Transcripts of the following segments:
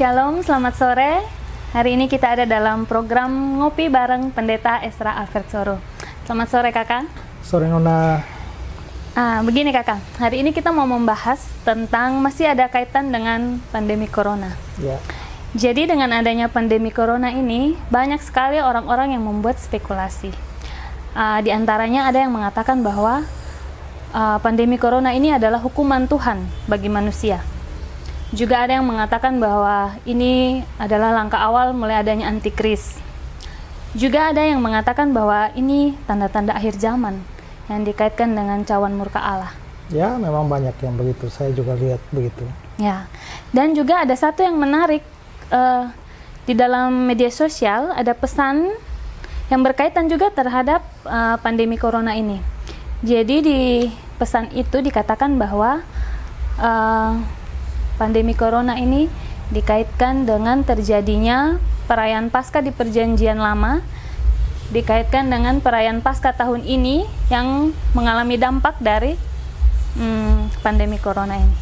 Shalom, selamat sore. Hari ini kita ada dalam program Ngopi bareng Pendeta Ezra Alfred Soro. Selamat sore kakak. Sore Nona. Begini kakak, hari ini kita mau membahas tentang masih ada kaitan dengan pandemi corona. Ya. Jadi dengan adanya pandemi corona ini, banyak sekali orang-orang yang membuat spekulasi. Di antaranya ada yang mengatakan bahwa pandemi corona ini adalah hukuman Tuhan bagi manusia. Juga ada yang mengatakan bahwa ini adalah langkah awal mulai adanya antikris. Juga ada yang mengatakan bahwa ini tanda-tanda akhir zaman yang dikaitkan dengan cawan murka Allah. Ya, memang banyak yang begitu. Saya juga lihat begitu. Ya, dan juga ada satu yang menarik di dalam media sosial, ada pesan yang berkaitan juga terhadap pandemi corona ini. Jadi di pesan itu dikatakan bahwa pandemi corona ini dikaitkan dengan terjadinya perayaan Paskah di Perjanjian Lama, dikaitkan dengan perayaan Paskah tahun ini yang mengalami dampak dari pandemi corona ini.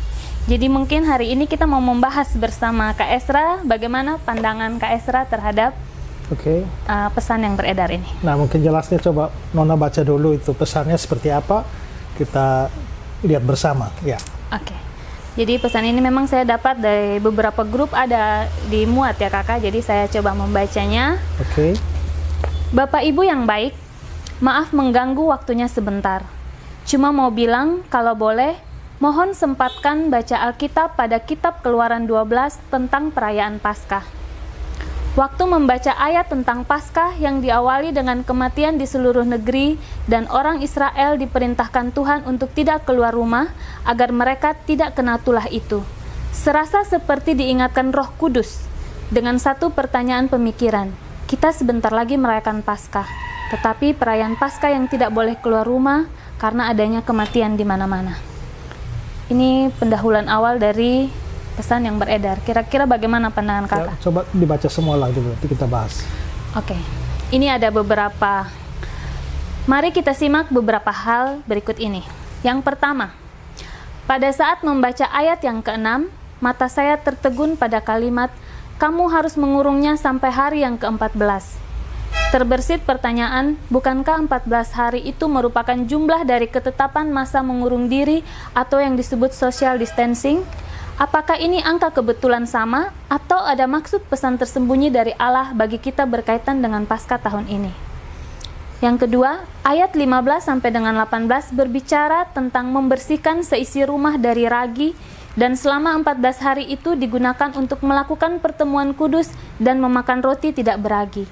Jadi mungkin hari ini kita mau membahas bersama Kak Ezra bagaimana pandangan Kak Ezra terhadap pesan yang beredar ini. Nah, mungkin jelasnya coba Nona baca dulu itu pesannya seperti apa, kita lihat bersama. Ya. Oke. Jadi pesan ini memang saya dapat dari beberapa grup, ada dimuat ya kakak, jadi saya coba membacanya. Oke. Bapak Ibu yang baik, maaf mengganggu waktunya sebentar. Cuma mau bilang kalau boleh, mohon sempatkan baca Alkitab pada kitab Keluaran 12 tentang perayaan Paskah. Waktu membaca ayat tentang Paskah yang diawali dengan kematian di seluruh negeri dan orang Israel diperintahkan Tuhan untuk tidak keluar rumah agar mereka tidak kena tulah itu. Serasa seperti diingatkan Roh Kudus dengan satu pertanyaan pemikiran. Kita sebentar lagi merayakan Paskah, tetapi perayaan Paskah yang tidak boleh keluar rumah karena adanya kematian di mana-mana. Ini pendahuluan awal dari pesan yang beredar. Kira-kira bagaimana pandangan kakak? Ya, coba dibaca semua lah dulu, nanti kita bahas. Oke, ini ada beberapa. Mari kita simak beberapa hal berikut ini. Yang pertama, pada saat membaca ayat yang ke-6, mata saya tertegun pada kalimat, kamu harus mengurungnya sampai hari yang ke-14. Terbersit pertanyaan, bukankah 14 hari itu merupakan jumlah dari ketetapan masa mengurung diri atau yang disebut social distancing? Apakah ini angka kebetulan sama atau ada maksud pesan tersembunyi dari Allah bagi kita berkaitan dengan Paskah tahun ini? Yang kedua, ayat 15 sampai dengan 18 berbicara tentang membersihkan seisi rumah dari ragi dan selama 14 hari itu digunakan untuk melakukan pertemuan kudus dan memakan roti tidak beragi.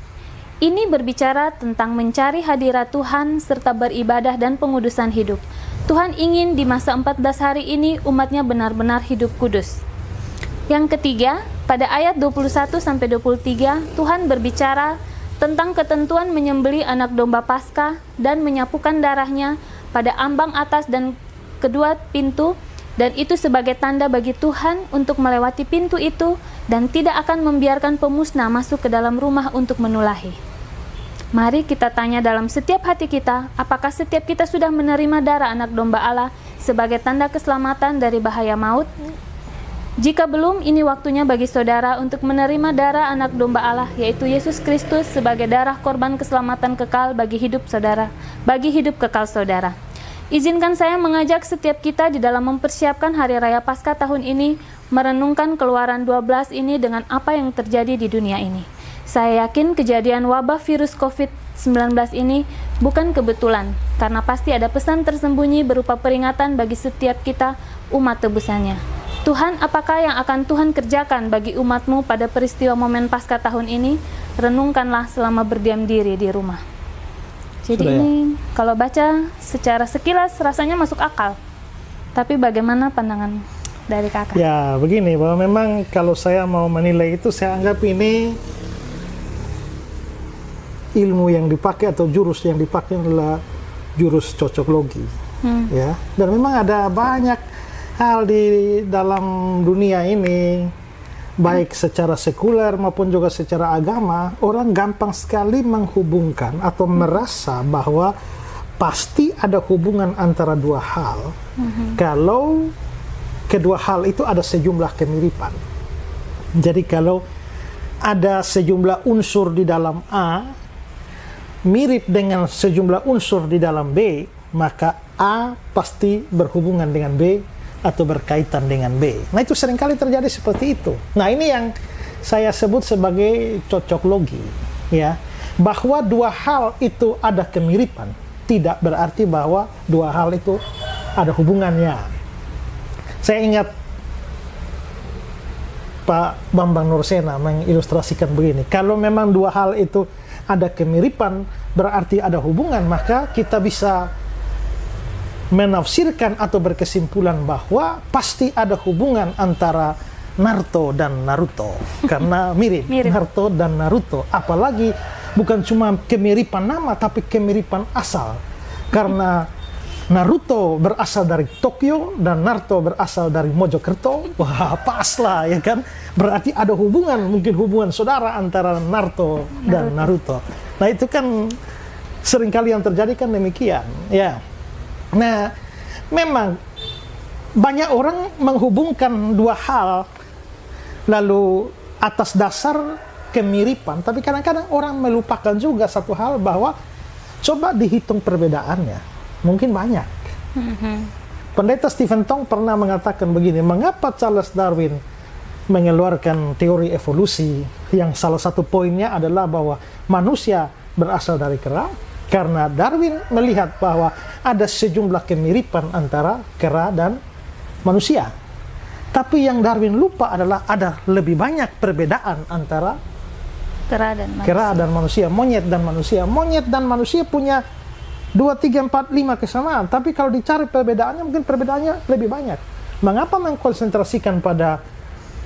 Ini berbicara tentang mencari hadirat Tuhan serta beribadah dan pengudusan hidup. Tuhan ingin di masa 14 hari ini umatnya benar-benar hidup kudus. Yang ketiga, pada ayat 21-23, Tuhan berbicara tentang ketentuan menyembelih anak domba Paskah dan menyapukan darahnya pada ambang atas dan kedua pintu, dan itu sebagai tanda bagi Tuhan untuk melewati pintu itu dan tidak akan membiarkan pemusnah masuk ke dalam rumah untuk menulahi. Mari kita tanya dalam setiap hati kita, apakah setiap kita sudah menerima darah anak domba Allah sebagai tanda keselamatan dari bahaya maut? Jika belum, ini waktunya bagi saudara untuk menerima darah anak domba Allah, yaitu Yesus Kristus sebagai darah korban keselamatan kekal bagi hidup saudara, bagi hidup kekal saudara. Izinkan saya mengajak setiap kita di dalam mempersiapkan Hari Raya Paskah tahun ini, merenungkan Keluaran 12 ini dengan apa yang terjadi di dunia ini. Saya yakin kejadian wabah virus COVID-19 ini bukan kebetulan, karena pasti ada pesan tersembunyi berupa peringatan bagi setiap kita umat tebusannya. Tuhan, apakah yang akan Tuhan kerjakan bagi umatmu pada peristiwa momen Paskah tahun ini? Renungkanlah selama berdiam diri di rumah. Jadi ini kalau baca secara sekilas rasanya masuk akal. Tapi bagaimana pandangan dari kakak? Ya, begini, bahwa memang kalau saya mau menilai itu, saya anggap ini ilmu yang dipakai atau jurus yang dipakai adalah jurus cocoklogi. Ya, dan memang ada banyak hal di dalam dunia ini, baik secara sekuler maupun juga secara agama, orang gampang sekali menghubungkan atau merasa bahwa pasti ada hubungan antara dua hal. Kalau kedua hal itu ada sejumlah kemiripan. Jadi kalau ada sejumlah unsur di dalam A mirip dengan sejumlah unsur di dalam B, maka A pasti berhubungan dengan B atau berkaitan dengan B. Nah, itu seringkali terjadi seperti itu. Nah, ini yang saya sebut sebagai cocok logi, ya. Bahwa dua hal itu ada kemiripan, tidak berarti bahwa dua hal itu ada hubungannya. Saya ingat Pak Bambang Nursena mengilustrasikan begini, kalau memang dua hal itu ada kemiripan, berarti ada hubungan, maka kita bisa menafsirkan atau berkesimpulan bahwa pasti ada hubungan antara Naruto dan Naruto, karena mirip. Naruto dan Naruto, apalagi bukan cuma kemiripan nama, tapi kemiripan asal, karena Naruto berasal dari Tokyo dan Naruto berasal dari Mojokerto. Wah, pas lah, ya kan? Berarti ada hubungan, mungkin hubungan saudara antara Naruto dan Naruto. Nah, itu kan seringkali yang terjadi kan demikian, ya. Nah, memang banyak orang menghubungkan dua hal lalu atas dasar kemiripan, tapi kadang-kadang orang melupakan juga satu hal, bahwa coba dihitung perbedaannya. Mungkin banyak. Pendeta Stephen Tong pernah mengatakan begini, mengapa Charles Darwin mengeluarkan teori evolusi yang salah satu poinnya adalah bahwa manusia berasal dari kera, karena Darwin melihat bahwa ada sejumlah kemiripan antara kera dan manusia. Tapi yang Darwin lupa adalah ada lebih banyak perbedaan antara kera dan manusia, monyet dan manusia. Monyet dan manusia punya 2, 3, 4, 5 kesamaan, tapi kalau dicari perbedaannya, mungkin perbedaannya lebih banyak. Mengapa mengkonsentrasikan pada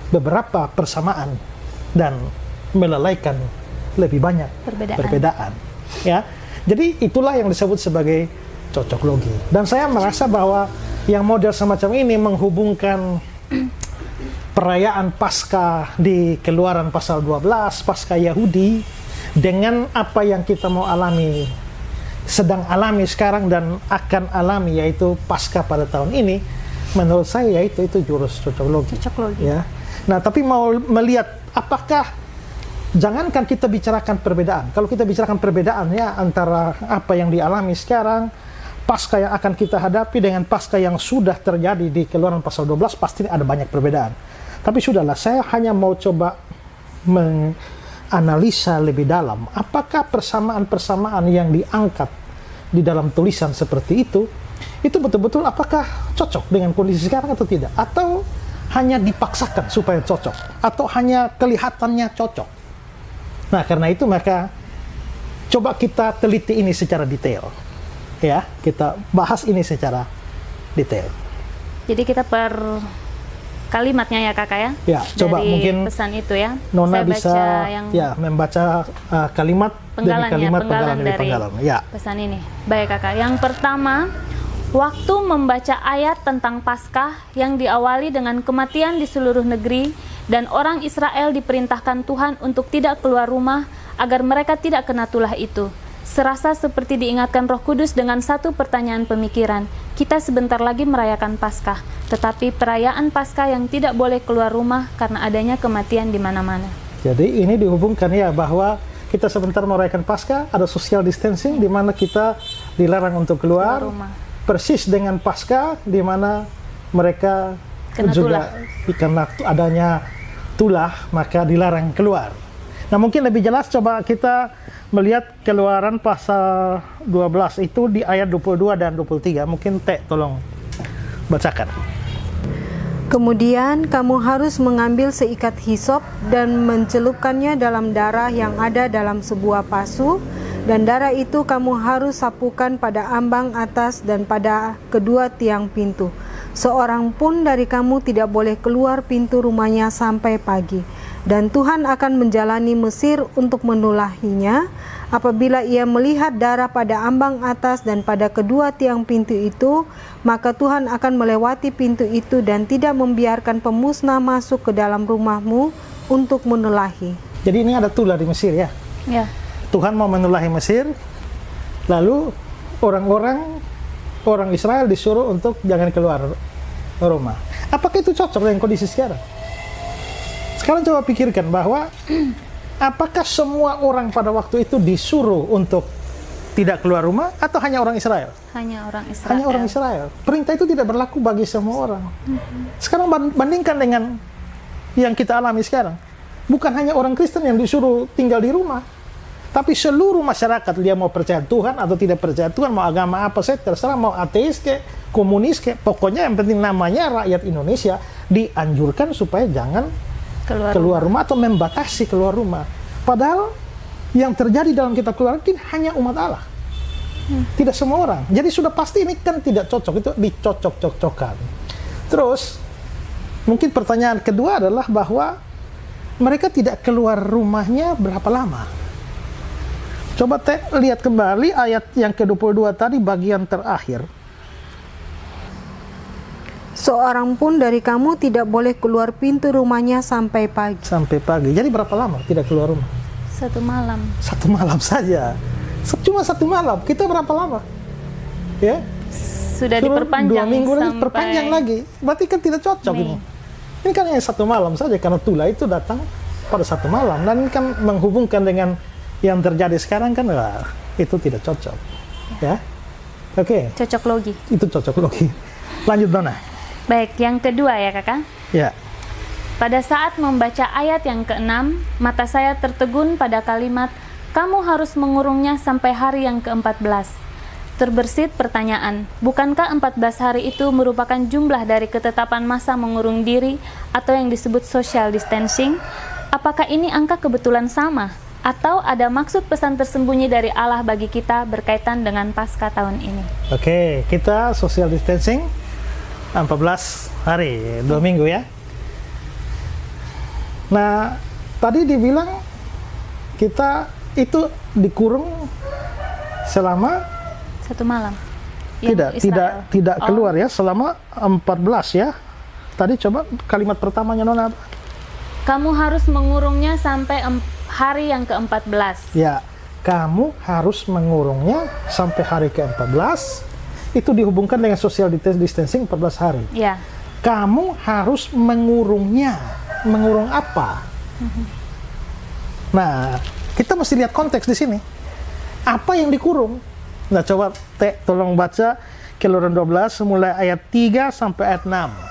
beberapa persamaan dan melalaikan lebih banyak perbedaan? Ya, jadi itulah yang disebut sebagai cocok logi. Dan saya merasa bahwa yang model semacam ini menghubungkan perayaan Paskah di Keluaran pasal 12, Paskah Yahudi, dengan apa yang kita mau alami, sedang alami sekarang dan akan alami, yaitu Paskah pada tahun ini, menurut saya itu jurus cocok logi. Ya. Nah, tapi mau melihat apakah, jangankan kita bicarakan perbedaan, kalau kita bicarakan perbedaan ya antara apa yang dialami sekarang, Paskah yang akan kita hadapi dengan Paskah yang sudah terjadi di Keluaran pasal 12, pasti ada banyak perbedaan. Tapi sudahlah, saya hanya mau coba menganalisa lebih dalam, apakah persamaan-persamaan yang diangkat di dalam tulisan seperti itu betul-betul apakah cocok dengan kondisi sekarang atau tidak, atau hanya dipaksakan supaya cocok, atau hanya kelihatannya cocok. Nah, karena itu maka coba kita teliti ini secara detail, ya, kita bahas ini secara detail. Jadi kita per kalimatnya ya kakak ya? Ya, coba dari mungkin pesan itu ya. Nona bisa ya membaca kalimat demi kalimat, penggalan demi penggalan. Ya. Pesan ini. Baik kakak. Yang pertama, waktu membaca ayat tentang Paskah yang diawali dengan kematian di seluruh negeri dan orang Israel diperintahkan Tuhan untuk tidak keluar rumah agar mereka tidak kena tulah itu. Serasa seperti diingatkan Roh Kudus dengan satu pertanyaan pemikiran. Kita sebentar lagi merayakan Paskah, tetapi perayaan Paskah yang tidak boleh keluar rumah karena adanya kematian di mana-mana. Jadi ini dihubungkan ya, bahwa kita sebentar merayakan Paskah, ada social distancing di mana kita dilarang untuk keluar rumah. Persis dengan Paskah di mana mereka kena juga karena adanya tulah maka dilarang keluar. Nah, mungkin lebih jelas coba kita melihat Keluaran pasal 12 itu di ayat 22 dan 23. Mungkin tolong bacakan. Kemudian kamu harus mengambil seikat hisop dan mencelupkannya dalam darah yang ada dalam sebuah pasu, dan darah itu kamu harus sapukan pada ambang atas dan pada kedua tiang pintu. Seorang pun dari kamu tidak boleh keluar pintu rumahnya sampai pagi. Dan Tuhan akan menjalani Mesir untuk menulahinya. Apabila ia melihat darah pada ambang atas dan pada kedua tiang pintu itu, maka Tuhan akan melewati pintu itu dan tidak membiarkan pemusnah masuk ke dalam rumahmu untuk menulahi. Jadi ini ada tulah di Mesir ya? Ya. Tuhan mau menulahi Mesir, lalu orang Israel disuruh untuk jangan keluar rumah. Apakah itu cocok dengan kondisi sekarang? Sekarang coba pikirkan bahwa apakah semua orang pada waktu itu disuruh untuk tidak keluar rumah atau hanya orang Israel? Hanya orang Israel. Hanya orang Israel. Perintah itu tidak berlaku bagi semua orang. Sekarang bandingkan dengan yang kita alami sekarang. Bukan hanya orang Kristen yang disuruh tinggal di rumah, tapi seluruh masyarakat, dia mau percaya Tuhan atau tidak percaya Tuhan, mau agama apa saja, terserah, mau ateis ke, komunis ke, pokoknya yang penting namanya rakyat Indonesia dianjurkan supaya jangan keluar rumah atau membatasi keluar rumah. Padahal yang terjadi dalam kitab Keluaran hanya umat Allah. Tidak semua orang. Jadi sudah pasti ini kan tidak cocok, itu dicocok-cocokkan. Terus, mungkin pertanyaan kedua adalah bahwa mereka tidak keluar rumahnya berapa lama? Coba lihat kembali ayat yang ke-22 tadi, bagian terakhir. Seorang pun dari kamu tidak boleh keluar pintu rumahnya sampai pagi. Sampai pagi. Jadi berapa lama tidak keluar rumah? 1 malam. 1 malam saja. Cuma 1 malam. Kita berapa lama? Ya? Sudah diperpanjang 2 minggu lagi, sampai perpanjang lagi. Berarti kan tidak cocok Mei. ini. Ini kan hanya 1 malam saja, karena Tula itu datang pada 1 malam. Dan ini kan menghubungkan dengan yang terjadi sekarang kan, itu tidak cocok. Ya? Oke. Cocok logi. Itu cocok logi. Lanjut, Dona. Baik, yang kedua ya kakak. Ya. Pada saat membaca ayat yang ke-6, mata saya tertegun pada kalimat, kamu harus mengurungnya sampai hari yang ke-14. Terbersit pertanyaan, bukankah 14 hari itu merupakan jumlah dari ketetapan masa mengurung diri atau yang disebut social distancing? Apakah ini angka kebetulan sama? Atau ada maksud pesan tersembunyi dari Allah bagi kita berkaitan dengan Paskah tahun ini? Oke, kita social distancing 14 hari, 2 minggu ya. Nah, tadi dibilang kita itu dikurung selama 1 malam. Yang Israel. tidak keluar ya, selama 14 ya. Tadi coba kalimat pertamanya Nona apa? Kamu harus mengurungnya sampai hari yang ke-14. Ya, kamu harus mengurungnya sampai hari ke-14. Itu dihubungkan dengan social distancing 14 hari. Ya. Kamu harus mengurungnya. Mengurung apa? Nah, kita mesti lihat konteks di sini. Apa yang dikurung? Nah, coba tolong baca Keluaran 12 mulai ayat 3 sampai ayat 6.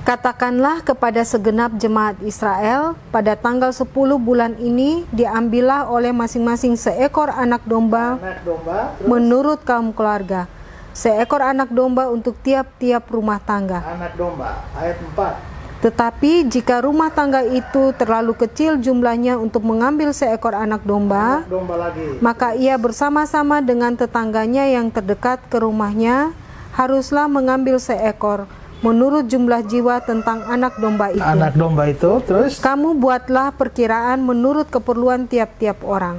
Katakanlah kepada segenap jemaat Israel, pada tanggal 10 bulan ini diambillah oleh masing-masing seekor anak domba menurut kaum keluarga. Seekor anak domba untuk tiap-tiap rumah tangga. Anak domba, ayat 4. Tetapi jika rumah tangga itu terlalu kecil jumlahnya untuk mengambil seekor anak domba lagi. maka ia bersama-sama dengan tetangganya yang terdekat ke rumahnya haruslah mengambil seekor menurut jumlah jiwa tentang anak domba itu. Anak domba itu, terus? Kamu buatlah perkiraan menurut keperluan tiap-tiap orang.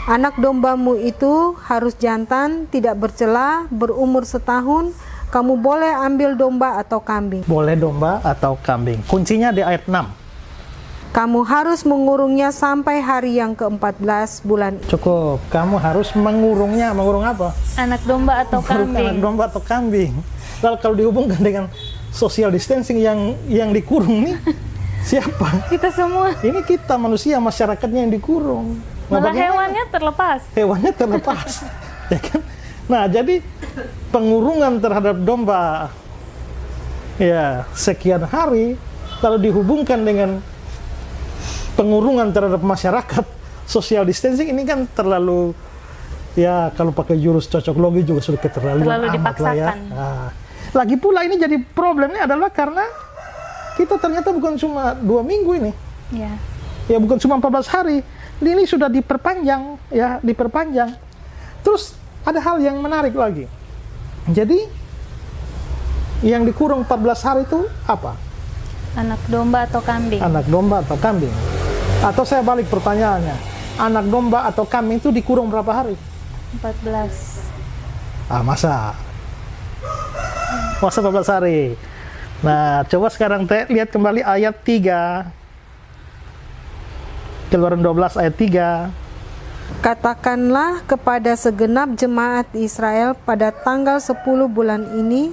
Anak dombamu itu harus jantan, tidak bercela, berumur setahun. Kamu boleh ambil domba atau kambing. Boleh domba atau kambing. Kuncinya di ayat 6. Kamu harus mengurungnya sampai hari yang ke-14 bulan. Cukup. Kamu harus mengurungnya. Mengurung apa? Anak domba atau kambing. Anak domba atau kambing. Lalu kalau dihubungkan dengan social distancing yang dikurung nih, siapa? Kita semua. Ini kita manusia, masyarakatnya yang dikurung. Malah hewannya terlepas. Hewannya terlepas. Ya kan? Nah, jadi pengurungan terhadap domba ya sekian hari lalu dihubungkan dengan pengurungan terhadap masyarakat, social distancing ini kan terlalu, ya kalau pakai jurus cocok logi juga sudah keterlaluan amat lah ya. Nah, lagi pula ini jadi problemnya adalah karena kita ternyata bukan cuma 2 minggu ini. Ya bukan cuma 14 hari. Ini sudah diperpanjang, ya, diperpanjang. Terus ada hal yang menarik lagi. Jadi yang dikurung 14 hari itu apa? Anak domba atau kambing? Anak domba atau kambing. Atau saya balik pertanyaannya. Anak domba atau kambing itu dikurung berapa hari? 14. Masa 14 hari. Nah, coba sekarang lihat kembali ayat 3. Keluaran 12 ayat 3. Katakanlah kepada segenap jemaat Israel pada tanggal 10 bulan ini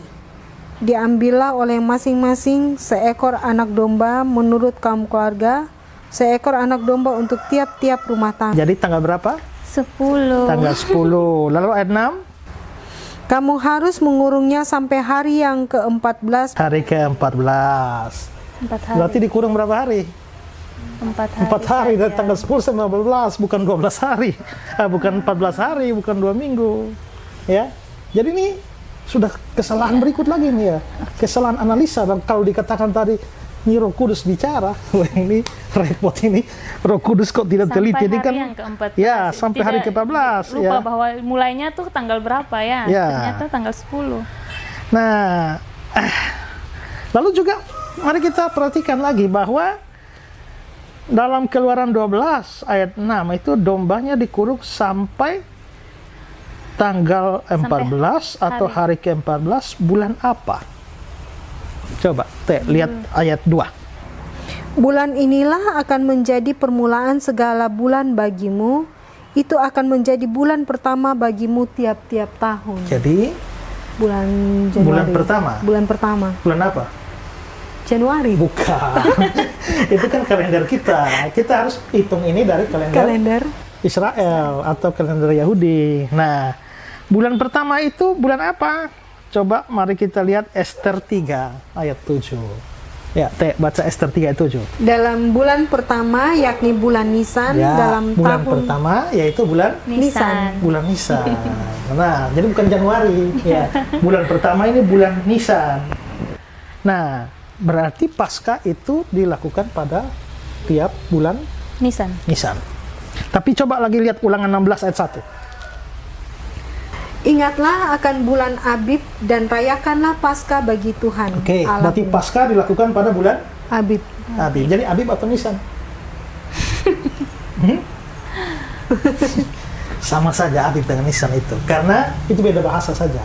diambillah oleh masing-masing seekor anak domba menurut kaum keluarga, seekor anak domba untuk tiap-tiap rumah tangga. Jadi tanggal berapa? 10. Tanggal 10. Lalu ayat 6. Kamu harus mengurungnya sampai hari yang ke-14. Hari ke-14. 4 hari. Berarti dikurung berapa hari? 4 hari. 4 hari dari saja. tanggal 10 sampai 15, bukan 12 hari. Bukan 14 hari, bukan 2 minggu. Ya. Jadi ini sudah kesalahan berikut lagi nih ya. Kesalahan analisa. Dan kalau dikatakan tadi ini Roh Kudus bicara, wah ini repot ini. Roh Kudus kok tidak teliti ini kan? Yang ke-14. Ya, sampai hari ke-14 Lupa ya. bahwa mulainya tuh tanggal berapa ya? Ya. Ternyata tanggal 10. Nah, lalu juga mari kita perhatikan lagi bahwa dalam Keluaran 12 ayat 6 itu dombanya dikurung sampai tanggal 14 atau hari ke-14 bulan apa? Coba lihat ayat 2. Bulan inilah akan menjadi permulaan segala bulan bagimu. Itu akan menjadi bulan pertama bagimu tiap-tiap tahun. Jadi Bulan Januari. bulan pertama. Bulan pertama. Bulan apa? Januari. Bukan. Itu kan kalender kita. Kita harus hitung ini dari Kalender. Israel atau kalender Yahudi. Nah, bulan pertama itu bulan apa? Coba mari kita lihat Ester 3 ayat 7. Ya, baca Ester 3 ayat 7. Dalam bulan pertama yakni bulan Nisan, Ya, dalam bulan tahun pertama yaitu bulan Nisan. bulan Nisan. Nah, jadi bukan Januari ya. Bulan pertama ini bulan Nisan. Nah, berarti Paskah itu dilakukan pada tiap bulan Nisan. Nisan. Tapi coba lagi lihat Ulangan 16 ayat 1. Ingatlah akan bulan Abib dan rayakanlah Paskah bagi Tuhan. Oke, Allahmu. berarti Paskah dilakukan pada bulan Abib. Abib. Jadi Abib atau Nisan? Sama saja Abib dengan Nisan itu. Karena itu beda bahasa saja.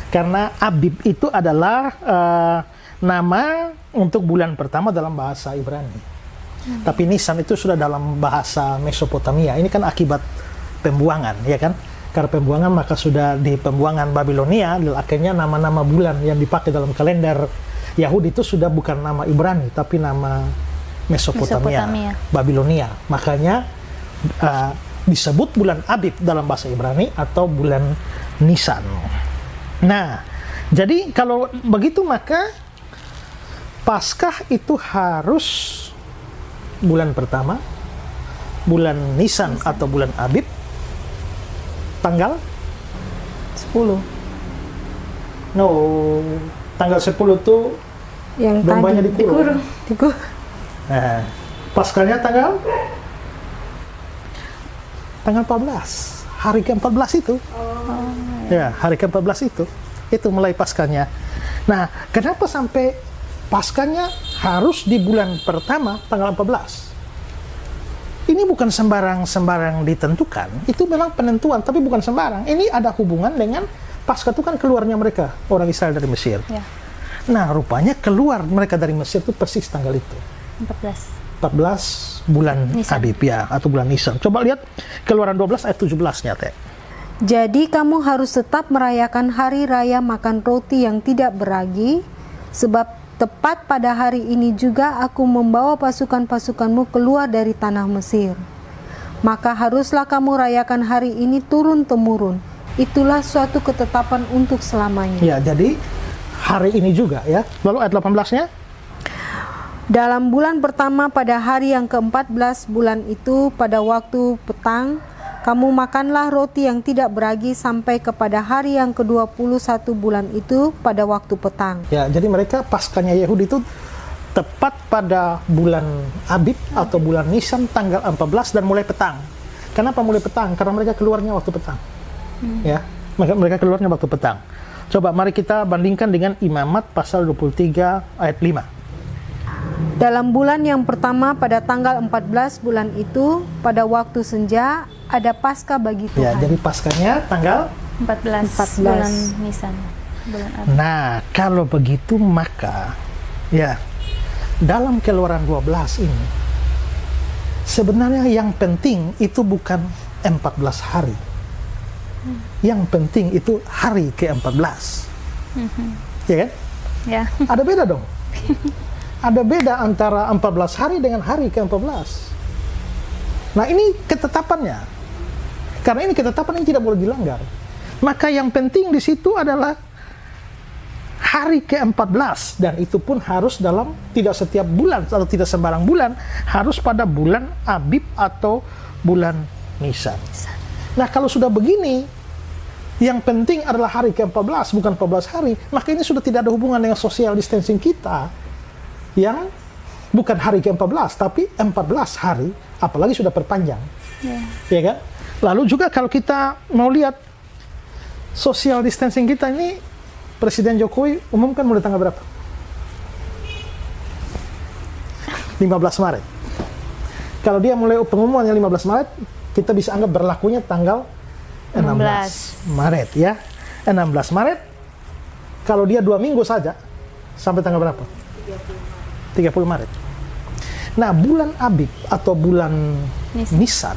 Karena Abib itu adalah nama untuk bulan pertama dalam bahasa Ibrani. Tapi Nisan itu sudah dalam bahasa Mesopotamia. Ini kan akibat pembuangan, ya kan? Karena pembuangan maka sudah di pembuangan Babilonia, akhirnya nama-nama bulan yang dipakai dalam kalender Yahudi itu sudah bukan nama Ibrani, tapi nama Mesopotamia. Babilonia. Makanya disebut bulan Abib dalam bahasa Ibrani atau bulan Nisan. Nah, jadi kalau begitu maka Paskah itu harus bulan pertama, bulan Nisan atau bulan Abib, tanggal 10. No, tanggal 10 tuh Yang dombanya tadi dikurung. dikurung. Nah, Paskahnya tanggal 14. Hari ke-14 itu. Ya, hari ke-14 itu mulai Paskahnya. Nah, kenapa sampai Paskahnya harus di bulan pertama tanggal 14? Ini bukan sembarang ditentukan. Itu memang penentuan, tapi bukan sembarang. Ini ada hubungan dengan Paskah itu kan keluarnya mereka, orang Israel dari Mesir. Ya. Nah, rupanya keluar mereka dari Mesir itu persis tanggal itu. 14 bulan Nisan. Abib ya, atau bulan Nisan. Coba lihat Keluaran 12 ayat 17-nya, Teh. Jadi kamu harus tetap merayakan hari raya makan roti yang tidak beragi, sebab tepat pada hari ini juga aku membawa pasukan-pasukanmu keluar dari tanah Mesir. Maka haruslah kamu rayakan hari ini turun-temurun. Itulah suatu ketetapan untuk selamanya. Ya, jadi hari ini juga ya. Lalu ayat 18-nya? Dalam bulan pertama pada hari yang ke-14 bulan itu pada waktu petang, kamu makanlah roti yang tidak beragi sampai kepada hari yang ke-21 bulan itu pada waktu petang. Ya, jadi mereka Paskahnya Yahudi itu tepat pada bulan Abib atau bulan Nisan tanggal 14 dan mulai petang. Kenapa mulai petang? Karena mereka keluarnya waktu petang. Ya, mereka keluarnya waktu petang. Coba mari kita bandingkan dengan Imamat pasal 23 ayat 5. Dalam bulan yang pertama pada tanggal 14 bulan itu pada waktu senja ada Paskah bagi Tuhan. Ya, jadi Paskahnya tanggal 14 bulan Nisan. Bulan Abib. Nah, kalau begitu maka ya dalam Keluaran 12 ini sebenarnya yang penting itu bukan 14 hari. Yang penting itu hari ke-14. Ya kan? Ya. Ada beda dong. Ada beda antara 14 hari dengan hari ke-14. Nah, ini ketetapannya. Karena ini ketetapan yang tidak boleh dilanggar. Maka yang penting di situ adalah hari ke-14, dan itu pun harus dalam tidak setiap bulan atau tidak sembarang bulan, harus pada bulan Abib atau bulan Nisan. Nah, kalau sudah begini, yang penting adalah hari ke-14, bukan 14 hari, maka ini sudah tidak ada hubungan dengan social distancing kita yang bukan hari ke-14, tapi 14 hari, apalagi sudah perpanjang. Ya kan? Lalu juga kalau kita mau lihat social distancing kita ini, Presiden Jokowi umumkan mulai tanggal berapa? 15 Maret. Kalau dia mulai pengumumannya 15 Maret, kita bisa anggap berlakunya tanggal 16 Maret ya. 16 Maret, kalau dia 2 minggu saja, sampai tanggal berapa? 30 Maret. Nah, bulan Abib atau bulan Nisan,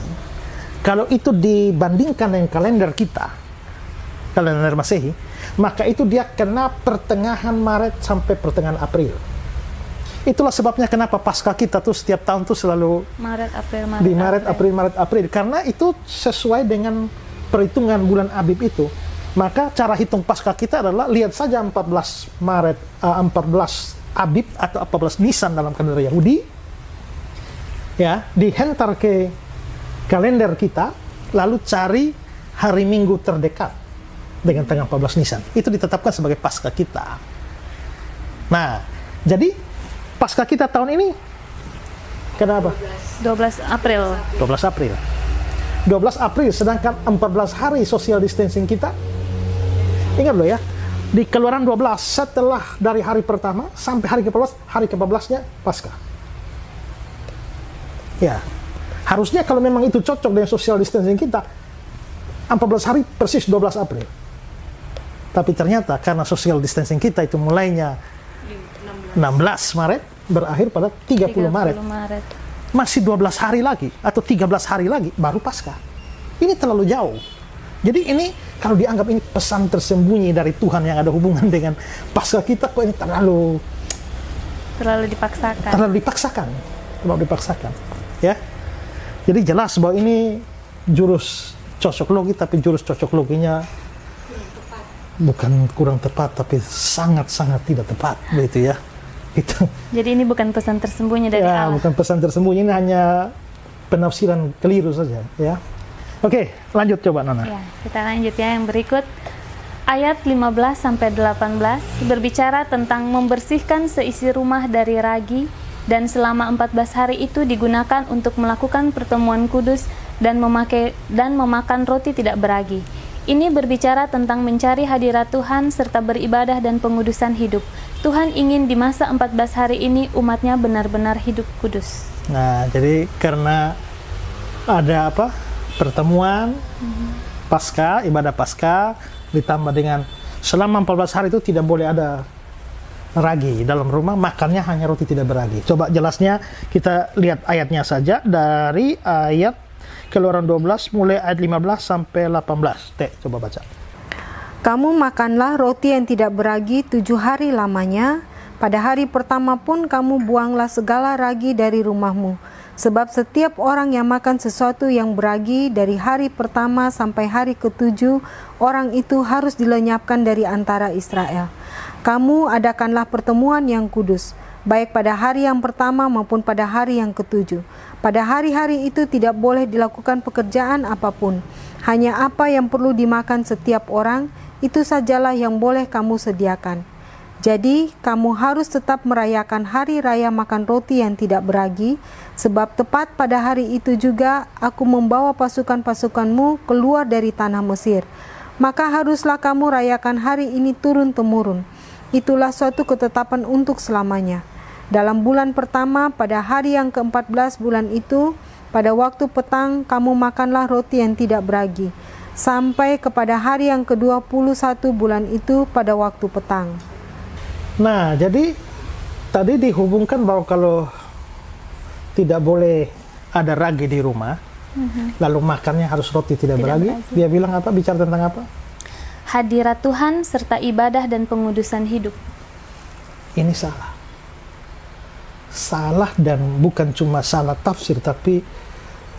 kalau itu dibandingkan dengan kalender kita, kalender Masehi, maka itu dia kena pertengahan Maret sampai pertengahan April. Itulah sebabnya kenapa Paskah kita tuh setiap tahun tuh selalu Maret, April. Karena itu sesuai dengan perhitungan bulan Abib itu. Maka cara hitung Paskah kita adalah lihat saja 14 Maret, 14 Abib atau 14 Nisan dalam kalender Yahudi, ya, dihentar ke kalender kita, lalu cari hari Minggu terdekat dengan tanggal 14 Nisan. Itu ditetapkan sebagai Paskah kita. Nah, jadi Paskah kita tahun ini kenapa? 12 April. 12 April. 12 April, sedangkan 14 hari social distancing kita. Ingat loh ya, di Keluaran 12 setelah dari hari pertama sampai hari ke-14, hari ke-14-nya Paskah. Ya, harusnya kalau memang itu cocok dengan social distancing kita, 14 hari persis 12 April. Tapi ternyata karena social distancing kita itu mulainya 16 Maret, berakhir pada 30 Maret. Masih 12 hari lagi atau 13 hari lagi baru Paskah. Ini terlalu jauh. Jadi ini kalau dianggap ini pesan tersembunyi dari Tuhan yang ada hubungan dengan Paskah kita, kok ini terlalu dipaksakan. Terlalu dipaksakan. Ya. Jadi jelas bahwa ini jurus cocok logi, tapi jurus cocok loginya bukan kurang tepat, tapi sangat-sangat tidak tepat, begitu ya. Itu. Jadi ini bukan pesan tersembunyi dari Allah. Bukan pesan tersembunyi, ini hanya penafsiran keliru saja, ya. Oke, lanjut coba Nona. Ya, kita lanjut ya yang berikut. Ayat 15 sampai 18 berbicara tentang membersihkan seisi rumah dari ragi, dan selama 14 hari itu digunakan untuk melakukan pertemuan kudus dan memakan roti tidak beragi. Ini berbicara tentang mencari hadirat Tuhan serta beribadah dan pengudusan hidup. Tuhan ingin di masa 14 hari ini umatnya benar-benar hidup kudus. Nah, jadi karena ada pertemuan Paskah, ibadah Paskah, ditambah dengan selama 14 hari itu tidak boleh ada ragi dalam rumah, makannya hanya roti tidak beragi. Coba jelasnya kita lihat ayatnya saja dari ayat Keluaran 12 mulai ayat 15 sampai 18. Coba baca. Kamu makanlah roti yang tidak beragi 7 hari lamanya. Pada hari pertama pun kamu buanglah segala ragi dari rumahmu. Sebab setiap orang yang makan sesuatu yang beragi dari hari pertama sampai hari ke-7, orang itu harus dilenyapkan dari antara Israel. Kamu adakanlah pertemuan yang kudus, baik pada hari yang pertama maupun pada hari yang ke-7. Pada hari-hari itu tidak boleh dilakukan pekerjaan apapun. Hanya apa yang perlu dimakan setiap orang, itu sajalah yang boleh kamu sediakan. Jadi, kamu harus tetap merayakan hari raya makan roti yang tidak beragi, sebab tepat pada hari itu juga aku membawa pasukan-pasukanmu keluar dari tanah Mesir. Maka haruslah kamu rayakan hari ini turun-temurun. Itulah suatu ketetapan untuk selamanya. Dalam bulan pertama, pada hari yang ke-14 bulan itu, pada waktu petang, kamu makanlah roti yang tidak beragi, sampai kepada hari yang ke-21 bulan itu pada waktu petang. Nah, jadi tadi dihubungkan bahwa kalau tidak boleh ada ragi di rumah, lalu makannya harus roti tidak beragi. Dia bilang apa? Bicara tentang apa? Hadirat Tuhan serta ibadah dan pengudusan hidup. ini salah. Salah, dan bukan cuma salah tafsir, tapi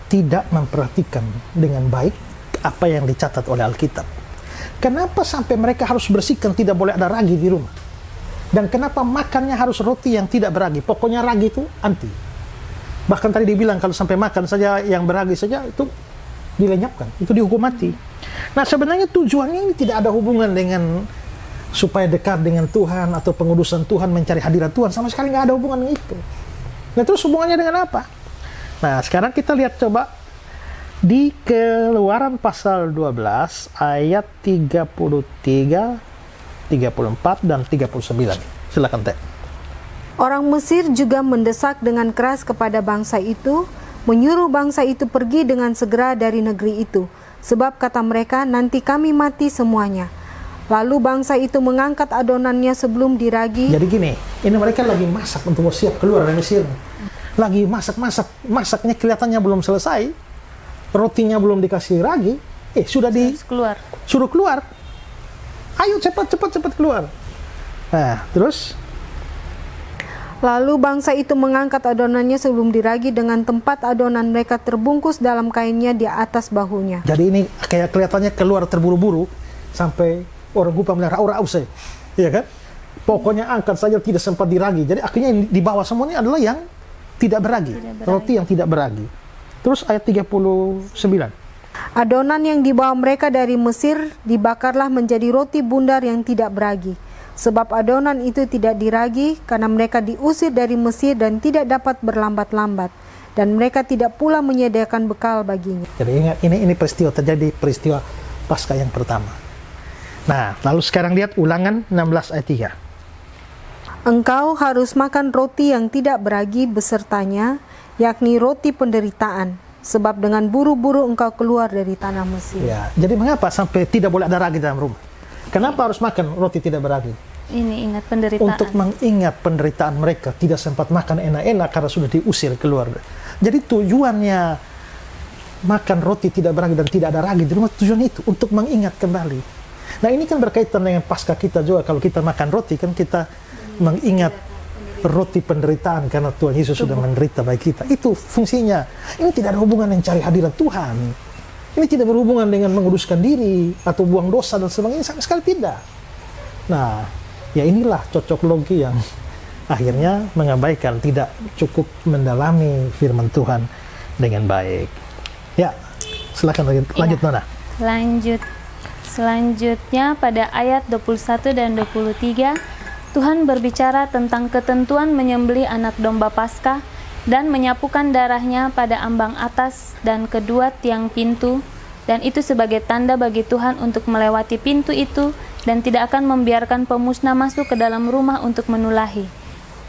tidak memperhatikan dengan baik apa yang dicatat oleh Alkitab. Kenapa sampai mereka harus bersihkan tidak boleh ada ragi di rumah? Dan kenapa makannya harus roti yang tidak beragi? Pokoknya ragi itu anti. Bahkan tadi dibilang kalau sampai makan saja yang beragi saja itu dilenyapkan, itu dihukum mati. Nah, sebenarnya tujuannya ini tidak ada hubungan dengan supaya dekat dengan Tuhan atau pengudusan Tuhan, mencari hadirat Tuhan, sama sekali nggak ada hubungan dengan itu. Nah, terus hubungannya dengan apa? Nah, sekarang kita lihat coba di Keluaran pasal 12 ayat 33, 34 dan 39. Silakan Teh. Orang Mesir juga mendesak dengan keras kepada bangsa itu, menyuruh bangsa itu pergi dengan segera dari negeri itu, sebab kata mereka, nanti kami mati semuanya. Lalu bangsa itu mengangkat adonannya sebelum diragi. Jadi gini, ini mereka lagi masak untuk siap keluar dari Mesir. Lagi masaknya kelihatannya belum selesai, rotinya belum dikasih ragi, sudah suruh keluar. Ayo cepat keluar. Nah, terus lalu bangsa itu mengangkat adonannya sebelum diragi, dengan tempat adonan mereka terbungkus dalam kainnya di atas bahunya. Jadi ini kayak kelihatannya keluar terburu-buru, sampai orang lupa melihara aura usai, ya kan? Pokoknya angkat saja, tidak sempat diragi. Jadi akhirnya di bawah semuanya adalah yang tidak beragi, roti yang tidak beragi. Terus ayat 39. Adonan yang dibawa mereka dari Mesir dibakarlah menjadi roti bundar yang tidak beragi. Sebab adonan itu tidak diragi karena mereka diusir dari Mesir dan tidak dapat berlambat-lambat. Dan mereka tidak pula menyediakan bekal baginya. Jadi ingat, ini peristiwa terjadi, peristiwa Paskah yang pertama. Nah, lalu sekarang lihat Ulangan 16 ayat 3. Engkau harus makan roti yang tidak beragi besertanya, yakni roti penderitaan, sebab dengan buru-buru engkau keluar dari tanah Mesir. Ya, jadi mengapa sampai tidak boleh ada ragi dalam rumah? Kenapa harus makan roti tidak beragi? Ini ingat penderitaan. Untuk mengingat penderitaan mereka, tidak sempat makan enak-enak karena sudah diusir keluar. Jadi tujuannya makan roti tidak beragi dan tidak ada ragi di rumah, tujuan itu untuk mengingat kembali. Nah, ini kan berkaitan dengan Paskah kita juga. Kalau kita makan roti kan kita mengingat roti penderitaan karena Tuhan Yesus sudah menderita bagi kita. Itu fungsinya. Ini tidak ada hubungan dengan cari hadirat Tuhan. Ini tidak berhubungan dengan menguduskan diri atau buang dosa dan sebagainya, sama sekali tidak. Nah, ya inilah cocok logi yang akhirnya mengabaikan, tidak cukup mendalami firman Tuhan dengan baik. Ya, silakan lanjut Nona. Lanjut. Selanjutnya pada ayat 21 dan 23, Tuhan berbicara tentang ketentuan menyembelih anak domba Paskah dan menyapukan darahnya pada ambang atas dan kedua tiang pintu, dan itu sebagai tanda bagi Tuhan untuk melewati pintu itu dan tidak akan membiarkan pemusnah masuk ke dalam rumah untuk menulahi.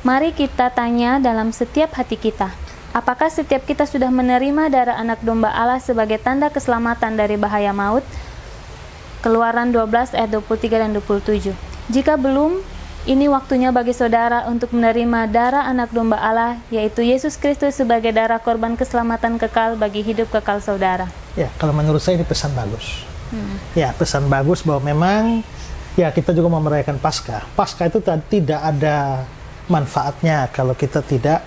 Mari kita tanya dalam setiap hati kita, apakah setiap kita sudah menerima darah anak domba Allah sebagai tanda keselamatan dari bahaya maut? Keluaran 12 ayat 23 dan 27. Jika belum, ini waktunya bagi saudara untuk menerima darah anak domba Allah, yaitu Yesus Kristus sebagai darah korban keselamatan kekal bagi hidup kekal saudara. Ya, kalau menurut saya ini pesan bagus. Ya, pesan bagus bahwa memang ya kita juga mau merayakan Paskah. Paskah itu tidak ada manfaatnya kalau kita tidak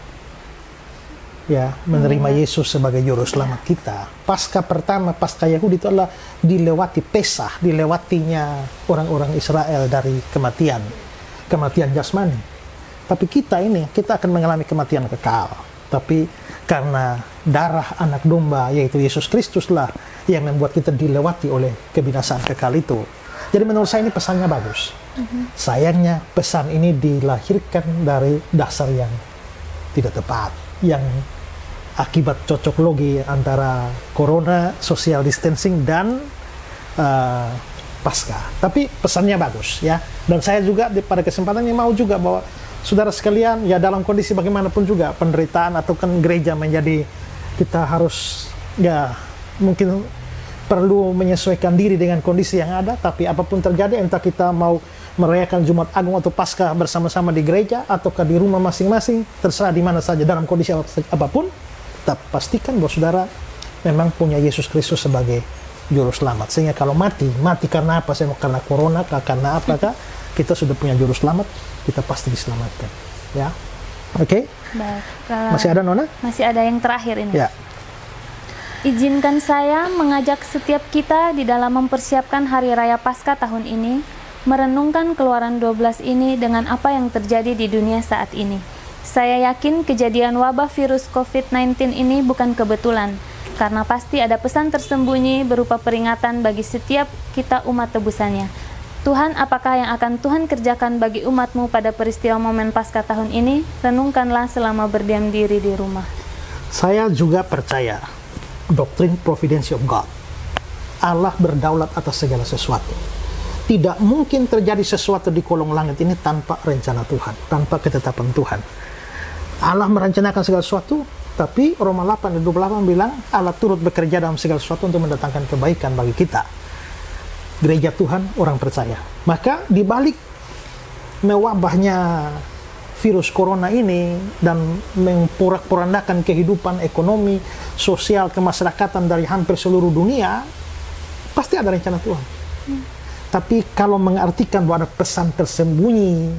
ya menerima Yesus sebagai juru selamat kita. Paskah pertama, Paskah Yahudi itu adalah dilewati Pesah, dilewatinya orang-orang Israel dari kematian jasmani. Tapi kita akan mengalami kematian kekal. Tapi karena darah anak domba yaitu Yesus Kristuslah yang membuat kita dilewati oleh kebinasaan kekal itu. Jadi menurut saya ini pesannya bagus. Sayangnya pesan ini dilahirkan dari dasar yang tidak tepat, yang akibat cocok logi antara corona, social distancing, dan Paskah. Tapi pesannya bagus ya. Dan saya juga pada kesempatan ini mau juga bahwa saudara sekalian ya dalam kondisi bagaimanapun juga penderitaan atau kan gereja menjadi kita harus ya mungkin perlu menyesuaikan diri dengan kondisi yang ada. Tapi apapun terjadi, entah kita mau merayakan Jumat Agung atau Paskah bersama-sama di gereja ataukah di rumah masing-masing, terserah di mana saja dalam kondisi apapun, tetap pastikan bahwa saudara memang punya Yesus Kristus sebagai juru selamat. Sehingga kalau mati karena apa? Karena corona, karena apakah? kita sudah punya juru selamat, kita pasti diselamatkan. Ya, oke? Baik. Masih ada Nona? Masih ada yang terakhir ini. Ya. Izinkan saya mengajak setiap kita di dalam mempersiapkan Hari Raya Paskah tahun ini, merenungkan Keluaran 12 ini dengan apa yang terjadi di dunia saat ini. Saya yakin kejadian wabah virus COVID-19 ini bukan kebetulan, karena pasti ada pesan tersembunyi berupa peringatan bagi setiap kita umat tebusannya. Tuhan, apakah yang akan Tuhan kerjakan bagi umatmu pada peristiwa momen Paskah tahun ini? Renungkanlah selama berdiam diri di rumah. Saya juga percaya doktrin providence of God. Allah berdaulat atas segala sesuatu. Tidak mungkin terjadi sesuatu di kolong langit ini tanpa rencana Tuhan, tanpa ketetapan Tuhan. Allah merencanakan segala sesuatu, tapi Roma 8 dan 28 bilang Allah turut bekerja dalam segala sesuatu untuk mendatangkan kebaikan bagi kita. Gereja Tuhan, orang percaya. Maka di balik mewabahnya virus corona ini dan memporak-porandakan kehidupan ekonomi, sosial, kemasyarakatan dari hampir seluruh dunia, pasti ada rencana Tuhan. Tapi kalau mengartikan bahwa ada pesan tersembunyi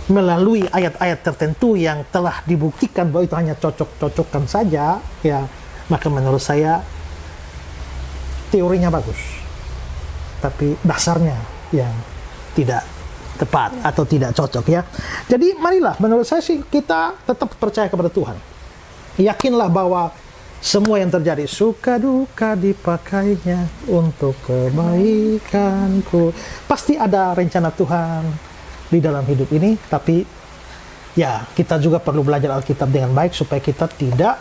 melalui ayat-ayat tertentu yang telah dibuktikan bahwa itu hanya cocok-cocokkan saja, ya, maka menurut saya teorinya bagus, tapi dasarnya yang tidak tepat atau tidak cocok, ya. Jadi marilah, menurut saya sih kita tetap percaya kepada Tuhan. Yakinlah bahwa semua yang terjadi suka duka dipakainya untuk kebaikanku. Pasti ada rencana Tuhan di dalam hidup ini, tapi ya kita juga perlu belajar Alkitab dengan baik supaya kita tidak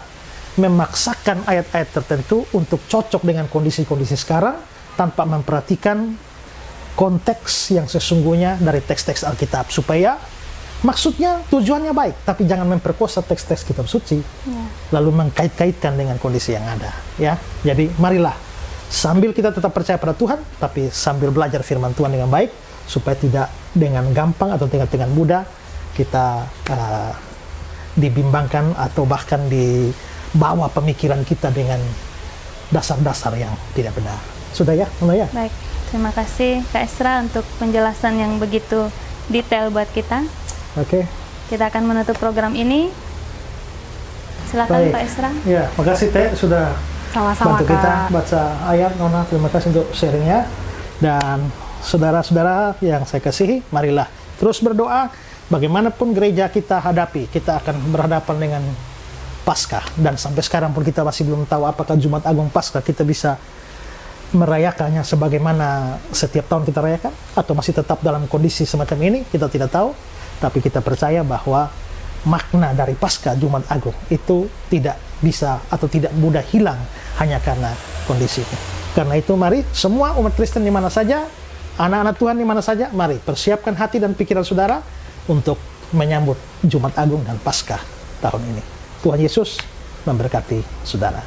memaksakan ayat-ayat tertentu untuk cocok dengan kondisi-kondisi sekarang tanpa memperhatikan konteks yang sesungguhnya dari teks-teks Alkitab, supaya maksudnya tujuannya baik, tapi jangan memperkosa teks-teks kitab suci, lalu mengkait-kaitkan dengan kondisi yang ada, ya. Jadi marilah sambil kita tetap percaya pada Tuhan, tapi sambil belajar firman Tuhan dengan baik, supaya tidak dengan gampang atau dengan mudah kita dibimbangkan atau bahkan dibawa pemikiran kita dengan dasar-dasar yang tidak benar. Sudah ya, ya? Baik. Terima kasih Kak Esra untuk penjelasan yang begitu detail buat kita. Oke. Kita akan menutup program ini. Silakan Pak Esra. Ya, makasih Teh sudah Sama-sama, bantu kita Kak. baca ayat. Nona, terima kasih untuk sharingnya. Dan saudara-saudara yang saya kasihi, marilah terus berdoa. Bagaimanapun gereja kita hadapi, kita akan berhadapan dengan Paskah. Dan sampai sekarang pun kita masih belum tahu apakah Jumat Agung Paskah kita bisa merayakannya sebagaimana setiap tahun kita rayakan, atau masih tetap dalam kondisi semacam ini, kita tidak tahu. Tapi kita percaya bahwa makna dari Paskah Jumat Agung itu tidak bisa atau tidak mudah hilang hanya karena kondisi ini. Karena itu mari semua umat Kristen di mana saja, anak-anak Tuhan di mana saja, mari persiapkan hati dan pikiran saudara untuk menyambut Jumat Agung dan Paskah tahun ini. Tuhan Yesus memberkati saudara.